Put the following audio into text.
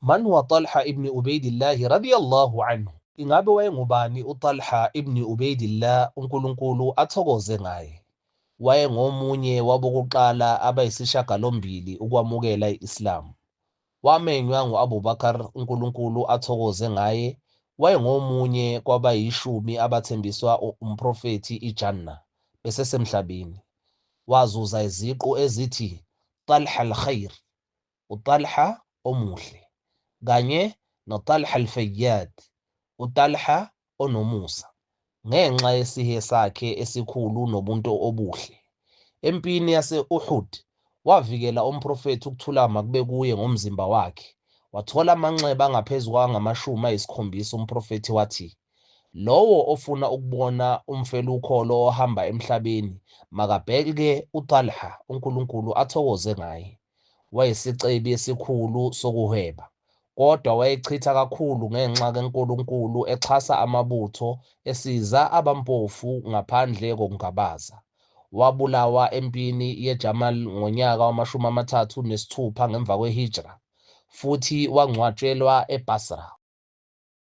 Man huwa Talha ibn Ubaydillah radiyallahu anhu? Ingabe wayengubani uTalha ibn Ubaydillah, uNkulunkulu athokoze ngaye? Wayengomunye wabokuqala abayisishiyagalombili ukwamukela i-Islam. Wamenywa ngu-Abu Bakar, uNkulunkulu athokoze ngaye. Wayengomunye kwabayishumi abathembiswa umprofethi iJannah besesemhlabeni. Wazuza iziqu ezithi Talha al-Khair, uTalha omuhle, kanye noTalha al-Fayyad, uTalha onomusa, ngenxa yesihe sakhe esikhulu nobuntu obuhle. Empini yase-Uhud wavikela umprofethi ukuthulama kube kuye ngomzimba wakhe. Wathola amanxeba angaphezu kwangama-70. Umprofethi wathi, lowo ofuna ukubona umfelukholo ohamba emhlabeni makabheke uTalha, uNkulunkulu athokoze ngaye. Wayeyisicebi esikhulu sokuhweba, kodwa wayechitha kakhulu ngenxa kaNkulunkulu, exhasa amabutho esiza abampofu ngaphandle kokungabaza. Wabulawa empini yeJamal ngonyaka wama-36 ngemva kwehijra, futhi wangcwatshelwa eBasra.